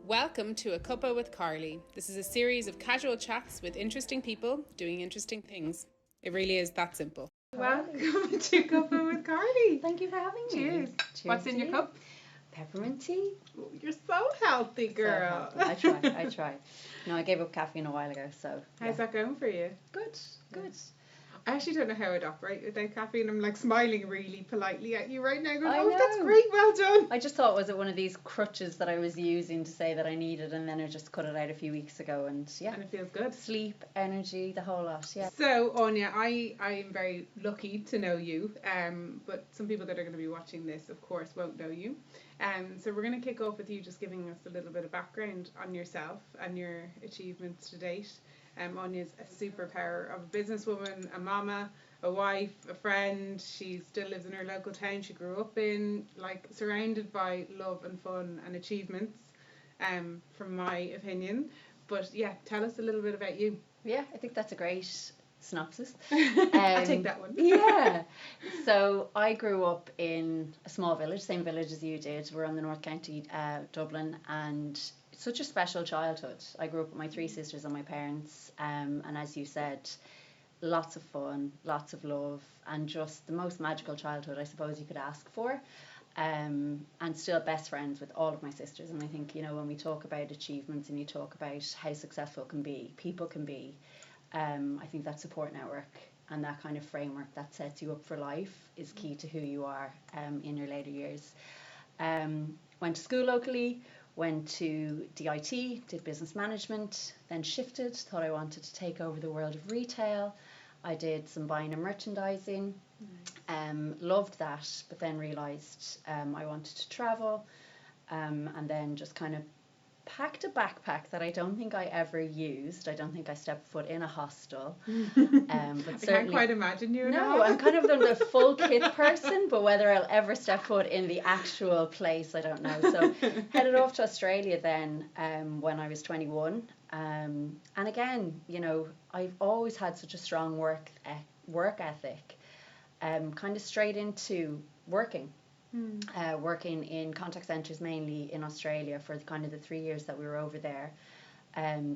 Welcome to A Cuppa with Carley. This is a series of casual chats with interesting people doing interesting things. It really is that simple. Welcome to Cuppa with Carley. Thank you for having me. Cheers. What's in your cup? Peppermint tea. Oh, you're so healthy, girl. So healthy. I try. No, I gave up caffeine a while ago, so. How's that going for you? Good. I actually don't know how I'd operate without caffeine. I'm like smiling really politely at you right now going, I oh, know. that's great, well done. I just thought, was it one of these crutches that I was using to say that I needed, and then I just cut it out a few weeks ago, and yeah. And it feels good. Sleep, energy, the whole lot, yeah. So, Anya, I am very lucky to know you, but some people that are going to be watching this, of course, won't know you. So we're going to kick off with you just giving us a little bit of background on yourself and your achievements to date. Anya's a superpower of a businesswoman, a mama, a wife, a friend. She still lives in her local town she grew up in, like surrounded by love and fun and achievements, from my opinion. But yeah, tell us a little bit about you. Yeah, I think that's a great synopsis. I'll take that one. Yeah. So I grew up in a small village, same village as you did. We're on the North County, Dublin, and such a special childhood. I grew up with my three sisters and my parents, and as you said, lots of fun, lots of love, and just the most magical childhood I suppose you could ask for. And still best friends with all of my sisters. And I think, you know, when we talk about achievements and you talk about how successful people can be, I think that support network and that kind of framework that sets you up for life is key to who you are in your later years. Went to school locally, went to DIT, did business management, then shifted, thought I wanted to take over the world of retail. I did some buying and merchandising, loved that, but then realised I wanted to travel, and then just kind of packed a backpack that I don't think I ever used. I don't think I stepped foot in a hostel. But I can't quite imagine you. No, I'm kind of the full kit person, but whether I'll ever step foot in the actual place, I don't know. So headed off to Australia then when I was 21. And again, you know, I've always had such a strong work ethic, kind of straight into working. Working in contact centres mainly in Australia for kind of the 3 years that we were over there,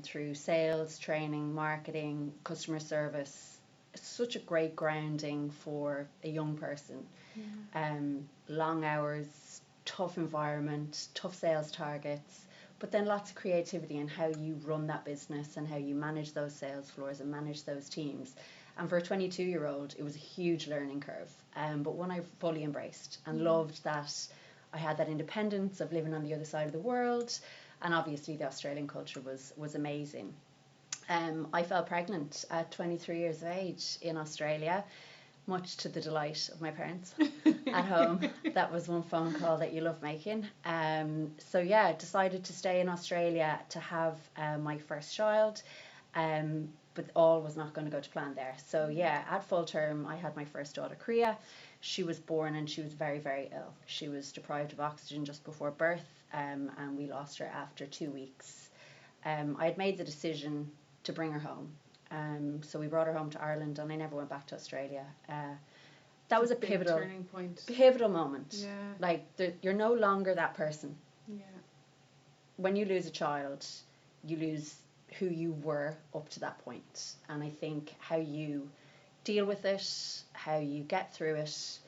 through sales, training, marketing, customer service. Such a great grounding for a young person. Long hours, tough environment, tough sales targets, but then lots of creativity in how you run that business and how you manage those sales floors and manage those teams. And for a 22-year-old, it was a huge learning curve, but one I fully embraced and loved that I had that independence of living on the other side of the world, and obviously the Australian culture was amazing. I fell pregnant at 23 years of age in Australia, much to the delight of my parents at home. That was one phone call that you love making. So yeah, I decided to stay in Australia to have my first child. But all was not going to go to plan there. So yeah, at full term, I had my first daughter, Kriya. She was born and she was very, very ill. She was deprived of oxygen just before birth, and we lost her after 2 weeks. I had made the decision to bring her home. So we brought her home to Ireland, and I never went back to Australia. That was a pivotal turning point. Pivotal moment. Yeah. Like you're no longer that person. Yeah. When you lose a child, you lose who you were up to that point, and I think how you deal with it, how you get through it,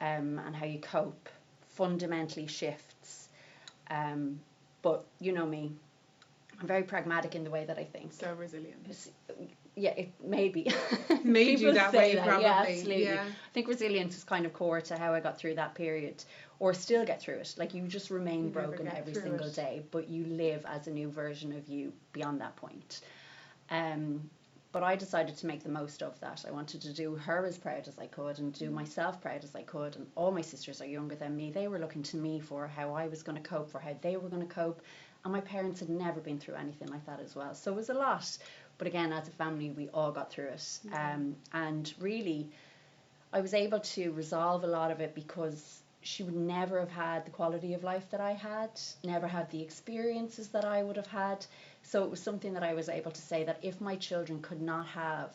and how you cope fundamentally shifts. But you know me, I'm very pragmatic in the way that I think. So resilient. Yeah, it maybe made you that way, that. probably. Yeah, absolutely. Yeah. I think resilience is kind of core to how I got through that period, or still get through it. Like you just remain broken every single day, but you live as a new version of you beyond that point. But I decided to make the most of that. I wanted to do her as proud as I could and do myself proud as I could. And all my sisters are younger than me. They were looking to me for how I was going to cope, for how they were going to cope. And my parents had never been through anything like that as well. So it was a lot. But again, as a family, we all got through it. And really, I was able to resolve a lot of it because she would never have had the quality of life that I had, never had the experiences that I would have had. So it was something that I was able to say that if my children could not have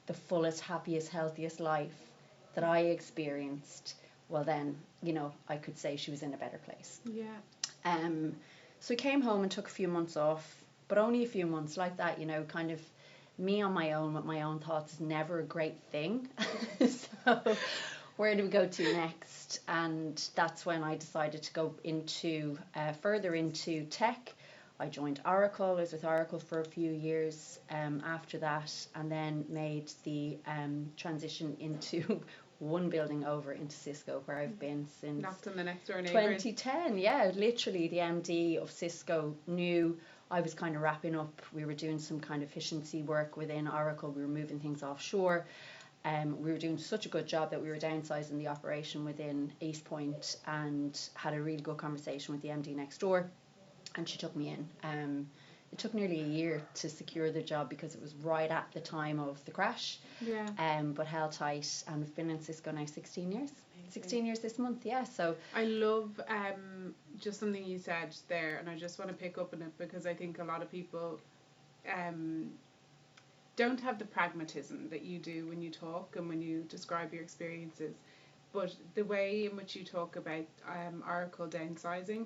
the fullest, happiest, healthiest life that I experienced, well then, you know, I could say she was in a better place. Yeah. So I came home and took a few months off, but only a few months like that, you know, kind of me on my own with my own thoughts is never a great thing. So where do we go to next? And that's when I decided to go into further into tech. I joined Oracle. I was with Oracle for a few years after that, and then made the transition into one building over into Cisco, where I've been since Knocked on the next door neighbours. 2010. Yeah, literally the MD of Cisco knew I was kind of wrapping up. We were doing some kind of efficiency work within Oracle. We were moving things offshore. We were doing such a good job that we were downsizing the operation within East Point, and had a really good conversation with the MD next door, and she took me in. It took nearly a year to secure the job because it was right at the time of the crash. Yeah. But held tight, and we've been in Cisco now 16 years. 16 years this month, yeah. So I love just something you said there, and I just want to pick up on it because I think a lot of people don't have the pragmatism that you do when you talk and when you describe your experiences. But the way in which you talk about Oracle downsizing,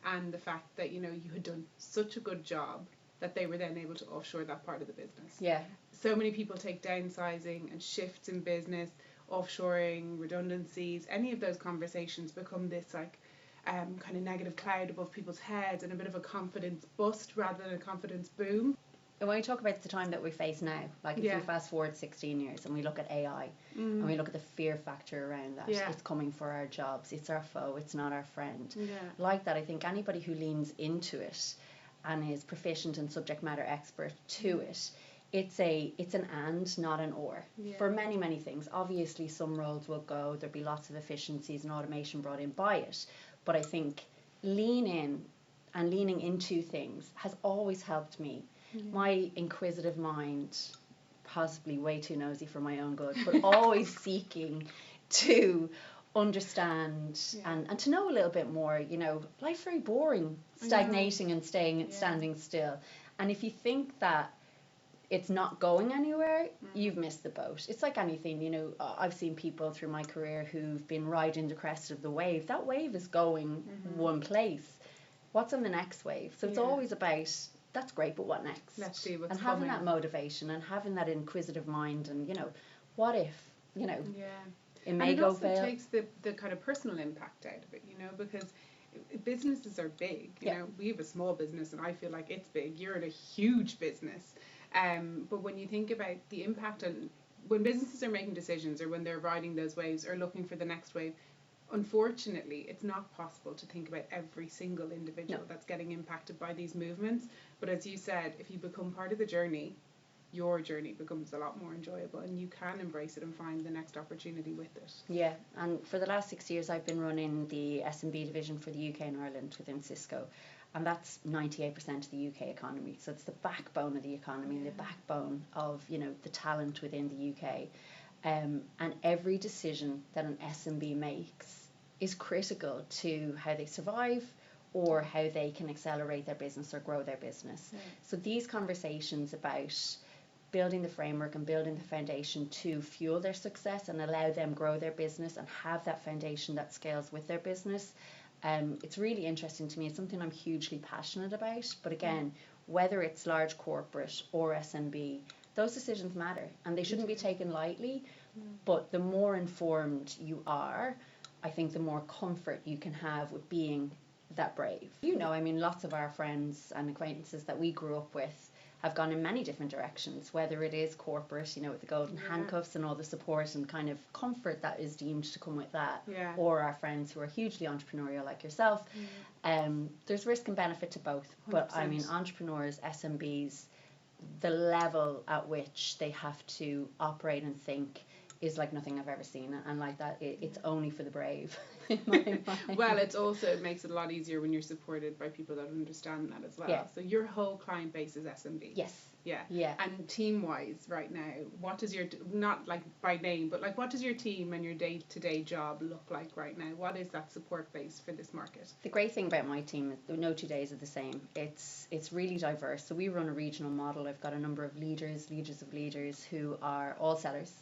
and the fact that, you know, you had done such a good job that they were then able to offshore that part of the business. yeah, So many people take downsizing and shifts in business, offshoring, redundancies, any of those conversations become this like kind of negative cloud above people's heads and a bit of a confidence bust rather than a confidence boom. and when we talk about the time that we face now, like if Yeah. we fast forward 16 years and we look at AI and we look at the fear factor around that, Yeah. it's coming for our jobs, it's our foe, it's not our friend. Yeah. Like that, I think anybody who leans into it and is proficient and subject matter expert to it, it's an and, not an or. Yeah. For many things. Obviously some roles will go, there'll be lots of efficiencies and automation brought in by it, but I think leaning into things has always helped me. My inquisitive mind, possibly way too nosy for my own good, but always seeking to understand and to know a little bit more. You know, life's very boring, stagnating and standing still. And if you think that it's not going anywhere, you've missed the boat. It's like anything, you know, I've seen people through my career who've been riding the crest of the wave. That wave is going one place. What's on the next wave? So it's always about, that's great, but what next? Let's see what's and having coming. that motivation and having that inquisitive mind, and, you know, what if, you know, Yeah. it may And it go also fail. takes the kind of personal impact out of it, you know, because businesses are big. You know, we have a small business and I feel like it's big. You're in a huge business. But when you think about the impact on when businesses are making decisions or when they're riding those waves or looking for the next wave, unfortunately, it's not possible to think about every single individual that's getting impacted by these movements. But as you said, if you become part of the journey, your journey becomes a lot more enjoyable and you can embrace it and find the next opportunity with it. Yeah, and for the last 6 years I've been running the S&B division for the UK and Ireland within Cisco, and that's 98% of the UK economy. So it's the backbone of the economy, the backbone of, you know, the talent within the UK. And every decision that an S&B makes is critical to how they survive or how they can accelerate their business or grow their business. So these conversations about building the framework and building the foundation to fuel their success and allow them grow their business and have that foundation that scales with their business, it's really interesting to me. It's something I'm hugely passionate about. But again, whether it's large corporate or SMB, those decisions matter and they shouldn't be taken lightly. But the more informed you are, I think the more comfort you can have with being that brave. You know, I mean, lots of our friends and acquaintances that we grew up with have gone in many different directions, whether it is corporate, you know, with the golden handcuffs and all the support and kind of comfort that is deemed to come with that, or our friends who are hugely entrepreneurial like yourself. There's risk and benefit to both. 100%. But I mean, entrepreneurs, SMBs, the level at which they have to operate and think is like nothing I've ever seen, and like that it's only for the brave in my mind. Well, it also makes it a lot easier when you're supported by people that understand that as well. So your whole client base is SMB. Yes. Yeah. And team wise right now, what does your, not like by name, but like what does your team and your day-to-day job look like right now? What is that support base for this market? The great thing about my team is no 2 days are the same. It's really diverse. So we run a regional model. I've got a number of leaders of leaders who are all sellers.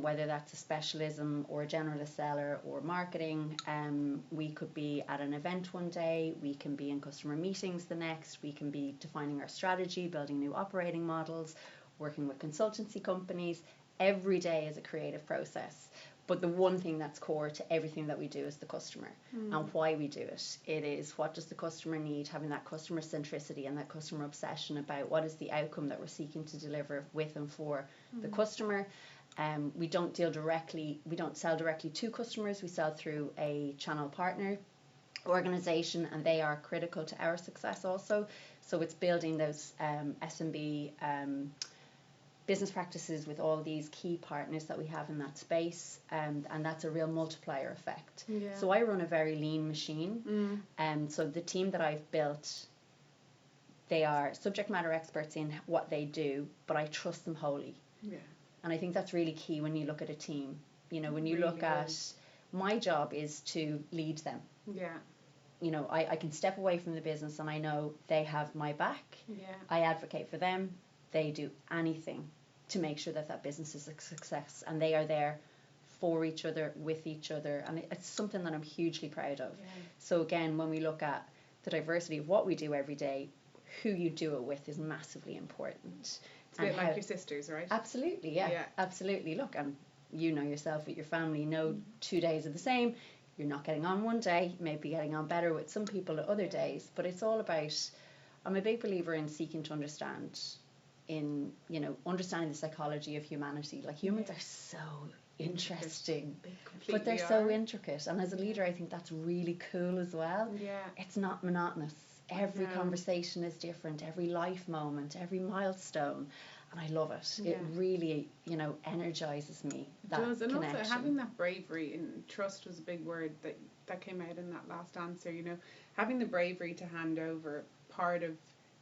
Whether that's a specialism or a generalist seller or marketing. We could be at an event one day, we can be in customer meetings the next, we can be defining our strategy, building new operating models, working with consultancy companies. Every day is a creative process. But the one thing that's core to everything that we do is the customer and why we do it. It is, what does the customer need, having that customer centricity and that customer obsession about what is the outcome that we're seeking to deliver with and for the customer. We don't sell directly to customers, we sell through a channel partner organization, and they are critical to our success also. So it's building those SMB business practices with all these key partners that we have in that space, and that's a real multiplier effect. So I run a very lean machine, so the team that I've built, they are subject matter experts in what they do, but I trust them wholly. And I think that's really key when you look at a team. You know, when you Really look at, my job is to lead them. You know, I can step away from the business and I know they have my back. I advocate for them. They do anything to make sure that that business is a success, and they are there for each other, with each other, and it's something that I'm hugely proud of. So again, when we look at the diversity of what we do every day, who you do it with is massively important. It's a bit like your sisters, right? Absolutely, absolutely. Look, and you know yourself with your family, no 2 days are the same. You're not getting on one day, you may be getting on better with some people at other days, but it's all about, I'm a big believer in seeking to understand, in, you know, understanding the psychology of humanity. Like, humans are so interesting, but they're so intricate, and as a leader I think that's really cool as well. It's not monotonous. Every conversation is different, every life moment, every milestone, and I love it. It really, you know, energizes me, that it does. And connection. Also having that bravery, and trust was a big word that came out in that last answer, you know, having the bravery to hand over part of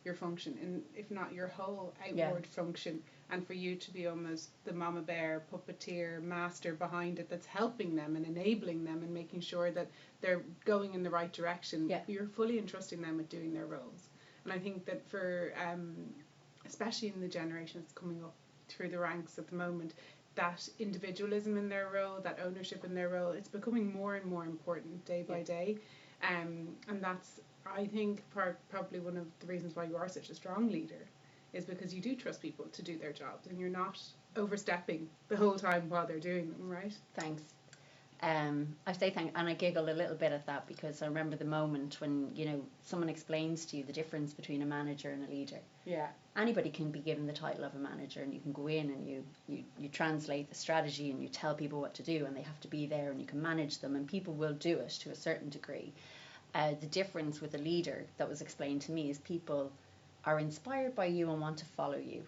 your function, and if not your whole outward function, and for you to be almost the mama bear, puppeteer, master behind it, that's helping them and enabling them and making sure that they're going in the right direction. You're fully entrusting them with doing their roles. And I think that for especially in the generation that's coming up through the ranks at the moment, that individualism in their role, that ownership in their role, it's becoming more and more important day by day. And that's, I think, probably one of the reasons why you are such a strong leader, is because you do trust people to do their jobs, and you're not overstepping the whole time while they're doing them, right? Thanks. I say thank, and I giggle a little bit at that, because I remember the moment when, you know, someone explains to you the difference between a manager and a leader. Anybody can be given the title of a manager, and you can go in and you translate the strategy and you tell people what to do, and they have to be there, and you can manage them, and people will do it to a certain degree. The difference with a leader that was explained to me is people are inspired by you and want to follow you.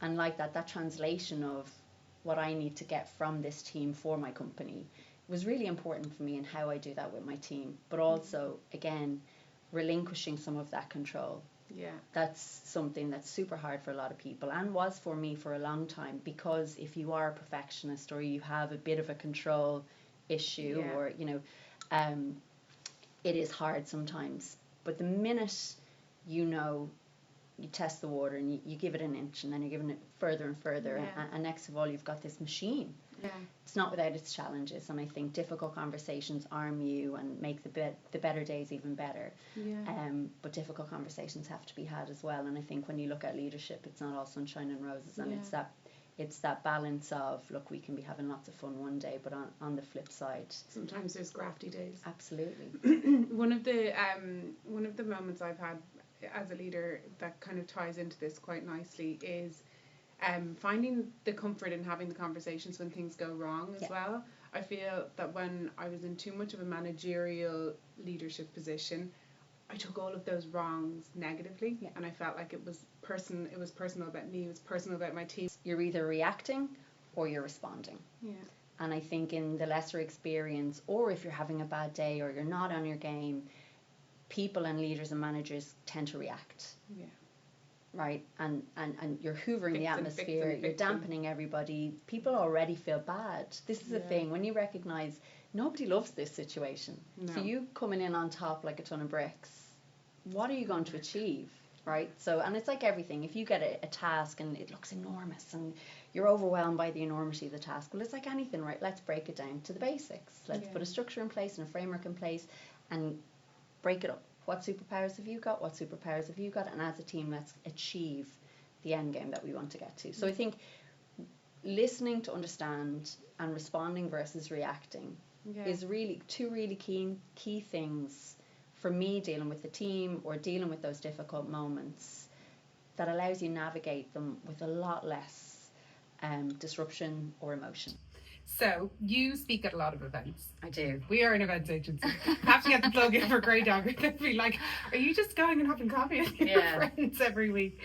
And like that translation of what I need to get from this team for my company was really important for me, and how I do that with my team. But also, again, relinquishing some of that control. That's something that's super hard for a lot of people, and was for me for a long time, because if you are a perfectionist or you have a bit of a control issue, or, you know, it is hard sometimes. But the minute, you know, you test the water and you give it an inch, and then you're giving it further and further, and next of all you've got this machine. It's not without its challenges, and I think difficult conversations arm you and make the better days even better. But difficult conversations have to be had as well, and I think when you look at leadership, it's not all sunshine and roses, and it's that balance of, look, we can be having lots of fun one day, but on the flip side, sometimes there's grafty days. Absolutely. One of the moments I've had as a leader that kind of ties into this quite nicely is finding the comfort in having the conversations when things go wrong as well. I feel that when I was in too much of a managerial leadership position, I took all of those wrongs negatively, and I felt like it was personal about me, it was personal about my team. You're either reacting or you're responding. And I think in the lesser experience, or if you're having a bad day or you're not on your game, people and leaders and managers tend to react. Right? And you're hoovering the atmosphere, you're dampening everybody. People already feel bad. This is the thing, when you recognise nobody loves this situation. So you coming in on top like a ton of bricks, what are you going to achieve? right? So, and it's like everything. If you get a task and it looks enormous and you're overwhelmed by the enormity of the task, well, it's like anything, right? Let's break it down to the basics. Let's put a structure in place and a framework in place and break it up. What superpowers have you got? What superpowers have you got? And as a team, let's achieve the end game that we want to get to. So I think listening to understand and responding versus reacting is really two really key things for me dealing with the team or dealing with those difficult moments that allows you navigate them with a lot less disruption or emotion. So, you speak at a lot of events. I do. We are an events agency. Have to get the plug in for Grey Dog. They'd be like, are you just going and having coffee with your friends every week?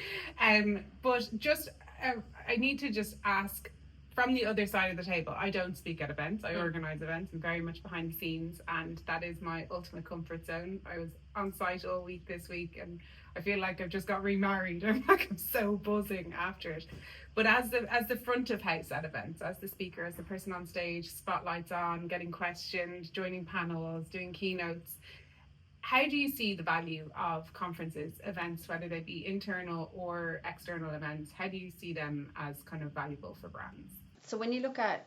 But just, I need to just ask, from the other side of the table, I don't speak at events. I organise events. I'm very much behind the scenes, and that is my ultimate comfort zone. I was on site all week this week, and I feel like I've just got remarried. I'm so buzzing after it. But as the front of house at events, as the speaker, as the person on stage, spotlights on, getting questioned, joining panels, doing keynotes, how do you see the value of conferences, events, whether they be internal or external events? How do you see them as kind of valuable for brands? So when you look at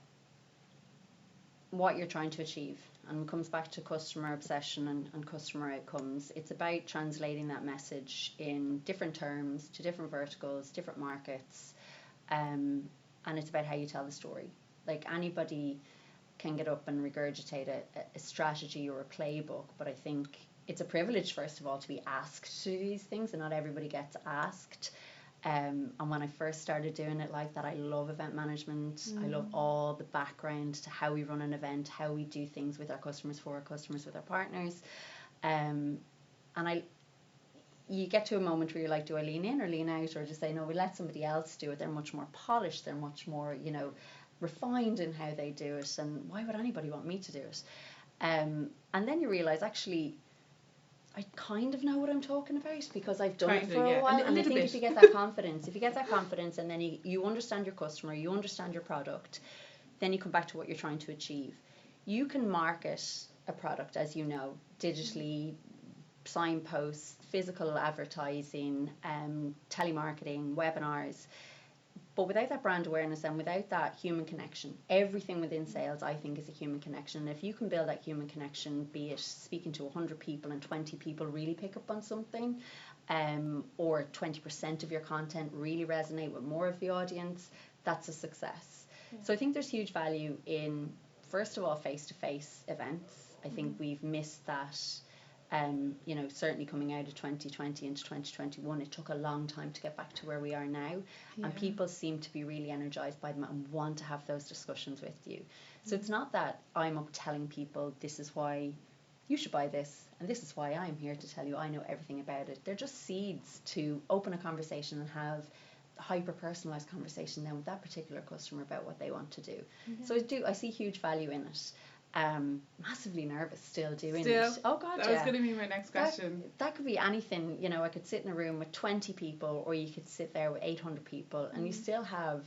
what you're trying to achieve, and it comes back to customer obsession and customer outcomes, it's about translating that message in different terms to different verticals, different markets, and it's about how you tell the story. Like anybody can get up and regurgitate a strategy or a playbook, but I think it's a privilege, first of all, to be asked to do these things, and not everybody gets asked. And when I first started doing it like that, I love event management. I love all the background to how we run an event, how we do things with our customers, for our customers, with our partners. And you get to a moment where you're like, do I lean in or lean out, or just say, no, we let somebody else do it. They're much more polished. They're much more, refined in how they do it. And why would anybody want me to do it? And then you realize, actually, I kind of know what I'm talking about because I've done it for a while. And I think if you get that confidence, and then you understand your customer, you understand your product, then you come back to what you're trying to achieve. You can market a product, as you know, digitally, signposts, physical advertising, telemarketing, webinars. But without that brand awareness and without that human connection, everything within sales, I think, is a human connection. And if you can build that human connection, be it speaking to 100 people and 20 people really pick up on something, or 20% of your content really resonate with more of the audience, that's a success. So I think there's huge value in, first of all, face-to-face events. I think we've missed that. Certainly coming out of 2020 into 2021, it took a long time to get back to where we are now, and people seem to be really energized by them and want to have those discussions with you. So it's not that I'm up telling people this is why you should buy this and this is why I'm here to tell you I know everything about it. They're just seeds to open a conversation and have a hyper personalized conversation then with that particular customer about what they want to do. So I see huge value in it. Massively nervous still doing it. Oh God, that was going to be my next question. That could be anything. I could sit in a room with 20 people, or you could sit there with 800 people, and you still have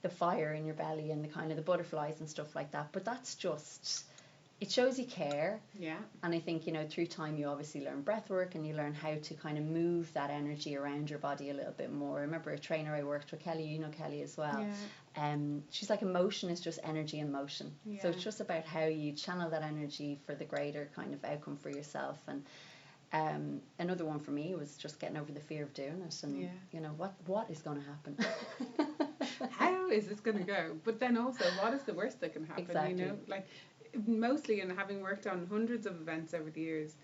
the fire in your belly and the kind of the butterflies and stuff like that. But that's just, it shows you care. Yeah. And I think, through time you obviously learn breath work and you learn how to kind of move that energy around your body a little bit more. I remember a trainer I worked with, Kelly, you know Kelly as well. Yeah. She's like, emotion is just energy in motion. Yeah. So it's just about how you channel that energy for the greater kind of outcome for yourself. And another one for me was just getting over the fear of doing it. And what is going to happen? How is this going to go? But then also, what is the worst that can happen? Exactly. Mostly, and having worked on hundreds of events over the years,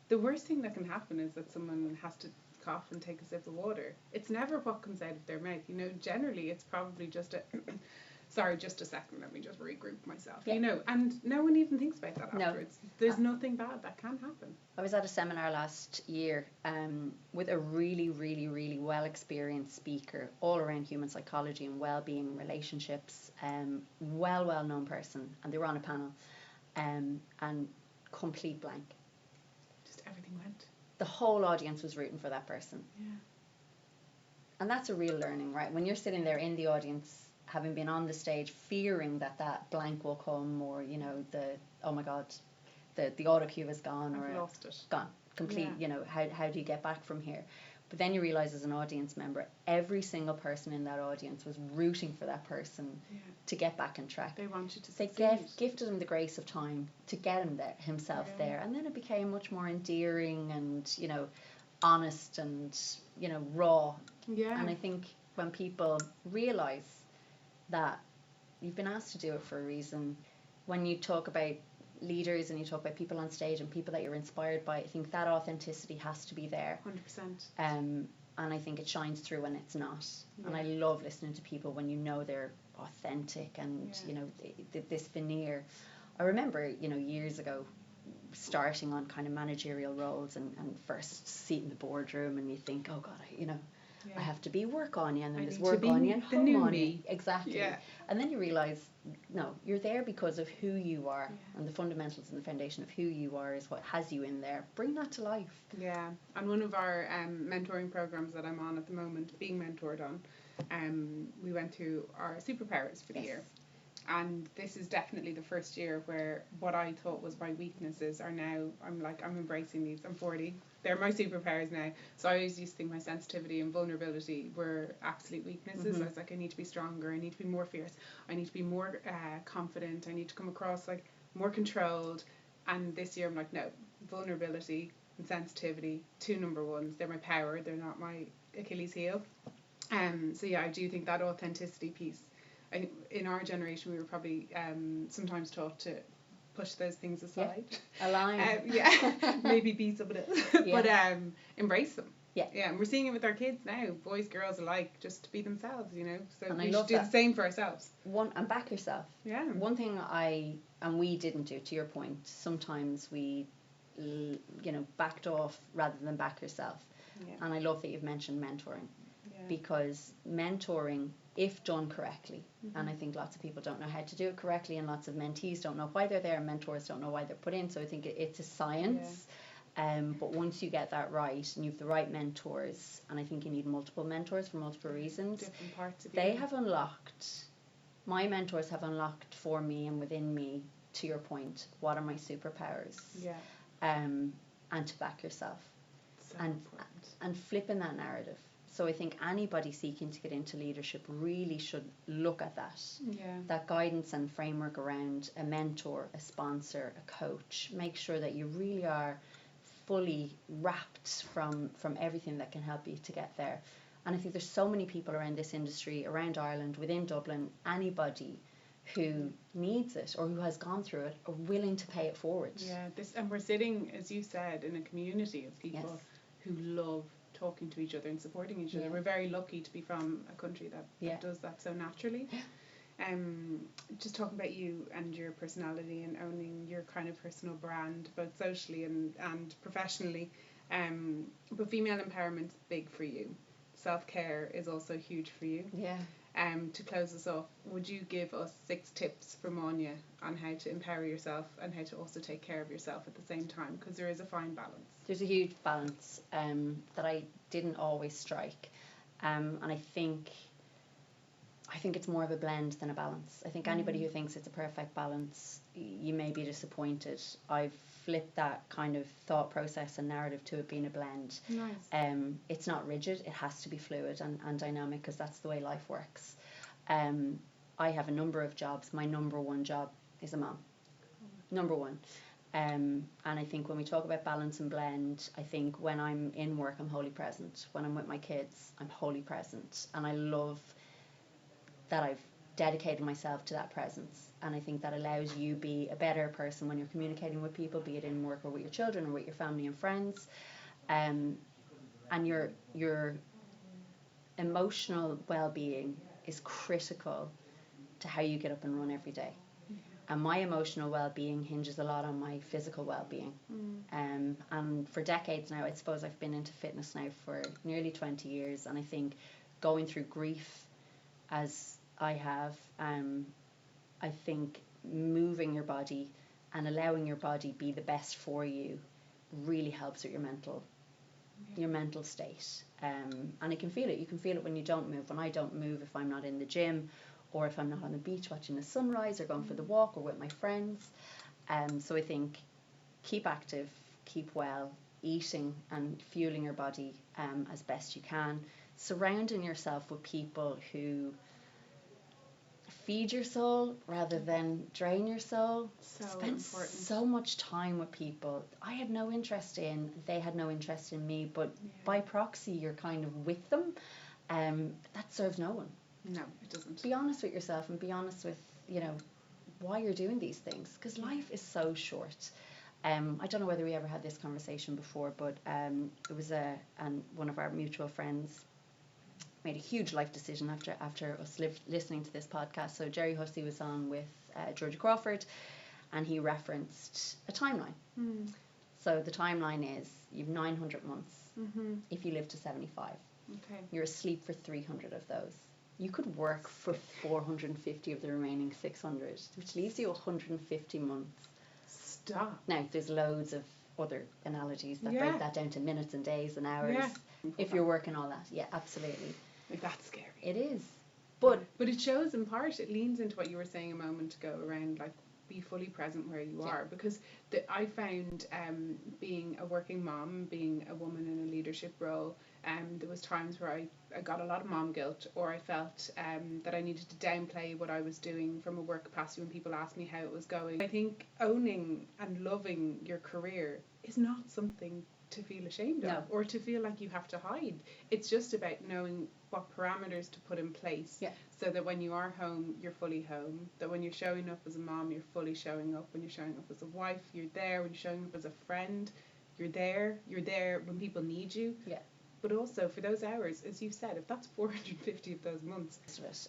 the worst thing that can happen is that someone has to cough and take a sip of water. It's never what comes out of their mouth. Generally it's probably just a sorry, just a second, let me just regroup myself. And no one even thinks about that afterwards. There's nothing bad that can happen. I was at a seminar last year with a really, really, really well experienced speaker all around human psychology and well-being, relationships, well known person, and they were on a panel, and complete blank. Just everything went. The whole audience was rooting for that person. Yeah. And that's a real learning, right? When you're sitting there in the audience, having been on the stage, fearing that blank will come, or oh my God, the auto cue is gone, I've or lost it. Gone complete. How do you get back from here? But then you realise as an audience member, every single person in that audience was rooting for that person to get back on track. They wanted to They gifted him the grace of time to get him there, himself there. And then it became much more endearing and, you know, honest and, you know, raw. Yeah. And I think when people realise that you've been asked to do it for a reason, when you talk about leaders and you talk about people on stage and people that you're inspired by, I think that authenticity has to be there. 100%. And I think it shines through when it's not. And I love listening to people when you know they're authentic and, you know, this veneer. I remember, you know, years ago starting on kind of managerial roles and first seat in the boardroom, and you think, oh God, I have to be work on you, and then there's work on you and home on you. Exactly. Yeah. And then you realise, no, you're there because of who you are, and the fundamentals and the foundation of who you are is what has you in there. Bring that to life. Yeah. And one of our mentoring programs that I'm on at the moment, being mentored on, we went through our superpowers for the year. And this is definitely the first year where what I thought was my weaknesses are now, I'm embracing these. I'm 40. They're my superpowers now. So I always used to think my sensitivity and vulnerability were absolute weaknesses. I was like, I need to be stronger. I need to be more fierce. I need to be more confident. I need to come across like more controlled. And this year I'm like, no, vulnerability and sensitivity, 2 number ones. They're my power. They're not my Achilles heel. So yeah, I do think that authenticity piece, in our generation, we were probably sometimes taught to push those things aside. Align. Maybe be somebody else. But embrace them. Yeah, and we're seeing it with our kids now, boys, girls alike, just to be themselves, you know. So we should do the same for ourselves. And back yourself. Yeah. One thing we didn't do, to your point, sometimes we, you know, backed off rather than back yourself. Yeah. And I love that you've mentioned mentoring. Because mentoring, if done correctly, and I think lots of people don't know how to do it correctly, and lots of mentees don't know why they're there, and mentors don't know why they're put in, so I think it's a science. But once you get that right, and you have the right mentors, and I think you need multiple mentors for multiple reasons, different parts of they have unlocked, my mentors have unlocked for me and within me, to your point, what are my superpowers? And to back yourself. So and flipping that narrative. So I think anybody seeking to get into leadership really should look at that. That guidance and framework around a mentor, a sponsor, a coach. Make sure that you really are fully wrapped from everything that can help you to get there. And I think there's so many people around this industry, around Ireland, within Dublin, anybody who needs it or who has gone through it are willing to pay it forward. And we're sitting, as you said, in a community of people who love talking to each other and supporting each other. We're very lucky to be from a country that does that so naturally. Just talking about you and your personality and owning your kind of personal brand, both socially and professionally. But female empowerment's big for you. Self-care is also huge for you. To close us off, would you give us 6 tips from Anya on how to empower yourself and how to also take care of yourself at the same time? Because there is a fine balance. There's a huge balance that I didn't always strike. And I think it's more of a blend than a balance. I think anybody who thinks it's a perfect balance, you may be disappointed. I've flipped that kind of thought process and narrative to it being a blend. It's not rigid, it has to be fluid and dynamic, because that's the way life works. I have a number of jobs. My number one job is a mom. Number one. And I think when we talk about balance and blend, I think when I'm in work, I'm wholly present. When I'm with my kids, I'm wholly present. And I love that I've dedicated myself to that presence. And I think that allows you be a better person when you're communicating with people, be it in work or with your children or with your family and friends. And your emotional well-being is critical to how you get up and run every day. And my emotional well-being hinges a lot on my physical well-being. And for decades now, I suppose I've been into fitness now for nearly 20 years. And I think going through grief as I have, I think moving your body and allowing your body be the best for you really helps with your mental state. And I can feel it. You can feel it when you don't move. When I don't move, if I'm not in the gym, or if I'm not on the beach watching the sunrise or going for the walk or with my friends. So I think keep active, keep well, eating and fueling your body as best you can, surrounding yourself with people who feed your soul rather than drain your soul. So Spend important. so much time with people I had no interest in, they had no interest in me, but by proxy you're kind of with them. That serves no one. No, it doesn't. Be honest with yourself and be honest with, you know, why you're doing these things, because life is so short. I don't know whether we ever had this conversation before, but it was one of our mutual friends made a huge life decision after us listening to this podcast. So Jerry Hussey was on with Georgia Crawford, and he referenced a timeline. So the timeline is you've 900 months. If you live to 75, you're asleep for 300 of those. You could work for 450 of the remaining 600, which leaves you 150 months. Stop. Now, there's loads of other analogies that break that down to minutes and days and hours. If you're working all that, absolutely. Like, that's scary. It is. But it shows in part, it leans into what you were saying a moment ago around, like, be fully present where you are. Because I found being a working mom, being a woman in a leadership role, there was times where I got a lot of mom guilt, or I felt that I needed to downplay what I was doing from a work capacity when people asked me how it was going. I think owning and loving your career is not something to feel ashamed of or to feel like you have to hide. It's just about knowing what parameters to put in place so that when you are home, you're fully home, that when you're showing up as a mom, you're fully showing up, when you're showing up as a wife, you're there, when you're showing up as a friend, you're there when people need you. But also for those hours, as you've said, if that's 450 of those months.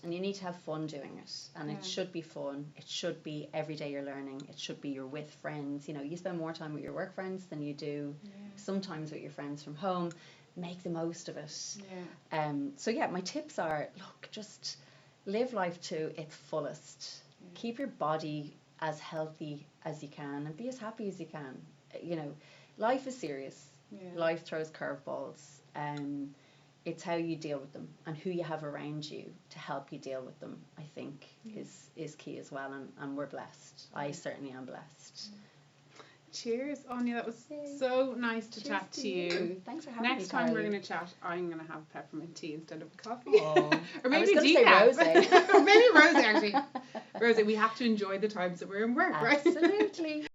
And you need to have fun doing it. And it should be fun. It should be every day you're learning. It should be you're with friends. You know, you spend more time with your work friends than you do sometimes with your friends from home. Make the most of it. So my tips are, look, just live life to its fullest. Keep your body as healthy as you can and be as happy as you can. You know, life is serious. Life throws curveballs. It's how you deal with them and who you have around you to help you deal with them, I think, is key as well. And we're blessed. I certainly am blessed. Cheers, Anya. That was so nice to chat to you. Thanks for having me. Next time we're going to chat, I'm going to have peppermint tea instead of coffee. Or maybe decaf. Or maybe rosé, actually. Rosé, we have to enjoy the times that we're in work, right? Absolutely.